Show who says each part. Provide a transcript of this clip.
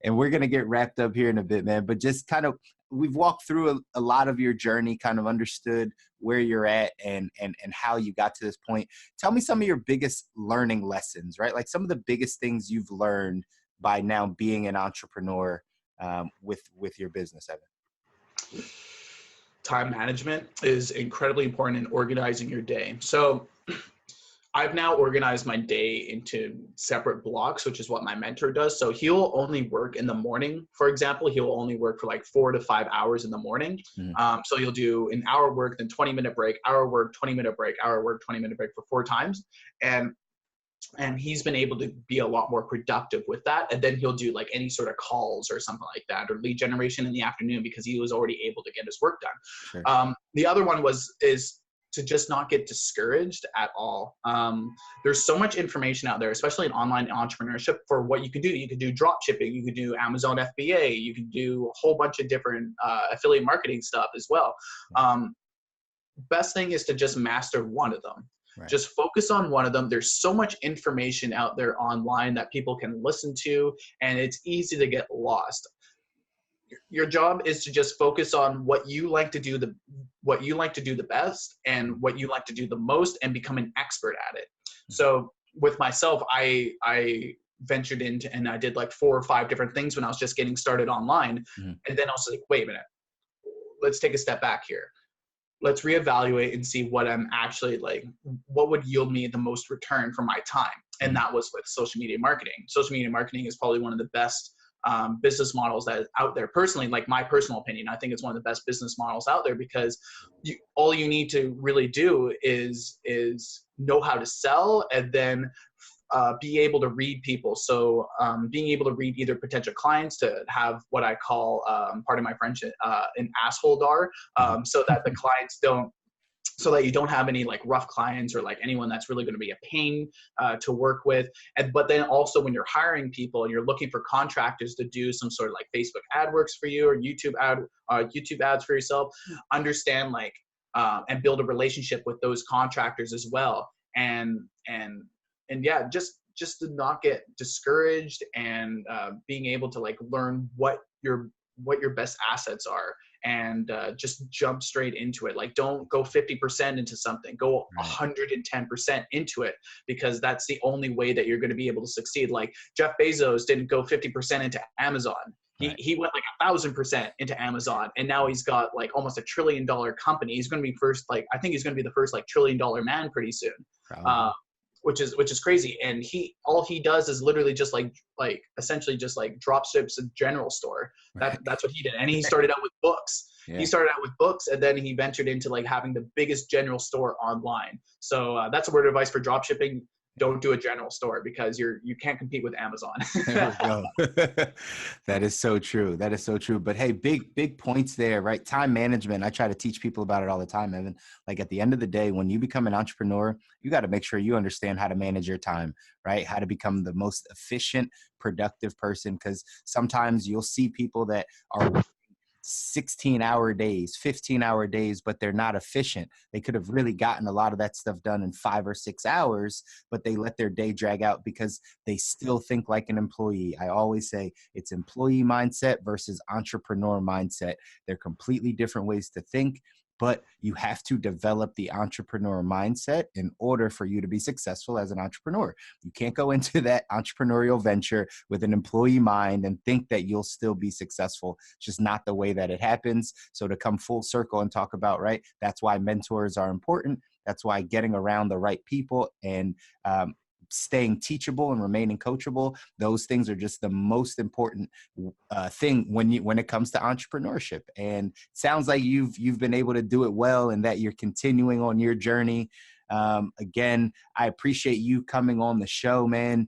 Speaker 1: and we're going to get wrapped up here in a bit, man, but just kind of, we've walked through a lot of your journey, kind of understood where you're at and how you got to this point. Tell me some of your biggest learning lessons, right? Like some of the biggest things you've learned by now being an entrepreneur with your business, Evan.
Speaker 2: Time management is incredibly important in organizing your day. So I've now organized my day into separate blocks, which is what my mentor does. So he'll only work in the morning. For example, he'll only work for like 4 to 5 hours in the morning. So you'll do an hour work, then 20-minute break, hour work, 20-minute break, hour work, 20-minute break for 4 times. And he's been able to be a lot more productive with that. And then he'll do like any sort of calls or something like that, or lead generation in the afternoon because he was already able to get his work done. Sure. The other one is to just not get discouraged at all. There's so much information out there, especially in online entrepreneurship, for what you can do. You could do drop shipping, you could do Amazon FBA, you could do a whole bunch of different affiliate marketing stuff as well. Best thing is to just master one of them. Right. Just focus on one of them. There's so much information out there online that people can listen to, and it's easy to get lost. Your job is to just focus on what you like to do the best and what you like to do the most, and become an expert at it. So with myself, I ventured into, and I did like 4 or 5 different things when I was just getting started online. And then I was like, wait a minute, let's take a step back here. Let's reevaluate and see what I'm actually like, what would yield me the most return for my time. And that was with social media marketing. Social media marketing is probably one of the best business models that is out there. Personally, like my personal opinion, I think it's one of the best business models out there, because all you need to really do is know how to sell, and then be able to read people. So being able to read either potential clients, to have what I call, pardon my French, an asshole dar, so that the clients don't, so that you don't have any like rough clients or like anyone that's really going to be a pain to work with. But then also when you're hiring people and you're looking for contractors to do some sort of like Facebook AdWorks for you, or YouTube ads for yourself, understand like and build a relationship with those contractors as well. And yeah, just to not get discouraged, and being able to like learn what your best assets are, and just jump straight into it. Like, don't go 50% into something, go 110% into it, because that's the only way that you're going to be able to succeed. Like Jeff Bezos didn't go 50% into Amazon. He went like 1,000% into Amazon, and now he's got like almost $1 trillion company. He's going to be I think he's going to be the first like $1 trillion man pretty soon. Which is crazy. And all he does is literally just like essentially just like drop ships a general store. That's what he did. And he started out with books. Yeah. He started out with books, and then he ventured into like having the biggest general store online. So that's a word of advice for drop shipping. Don't do a general store, because you can't compete with Amazon.
Speaker 1: There we go. That is so true. That is so true. But hey, big points there, right? Time management. I try to teach people about it all the time, Evan. Like at the end of the day, when you become an entrepreneur, you got to make sure you understand how to manage your time, right? How to become the most efficient, productive person. Because sometimes you'll see people that are 16-hour days, 15-hour days, but they're not efficient. They could have really gotten a lot of that stuff done in 5 or 6 hours, but they let their day drag out because they still think like an employee. I always say it's employee mindset versus entrepreneur mindset. They're completely different ways to think, but you have to develop the entrepreneur mindset in order for you to be successful as an entrepreneur. You can't go into that entrepreneurial venture with an employee mind and think that you'll still be successful. It's just not the way that it happens. So to come full circle and talk about, right, that's why mentors are important. That's why getting around the right people and staying teachable and remaining coachable, those things are just the most important thing when it comes to entrepreneurship. And it sounds like you've been able to do it well, and that you're continuing on your journey. Again, I appreciate you coming on the show, man.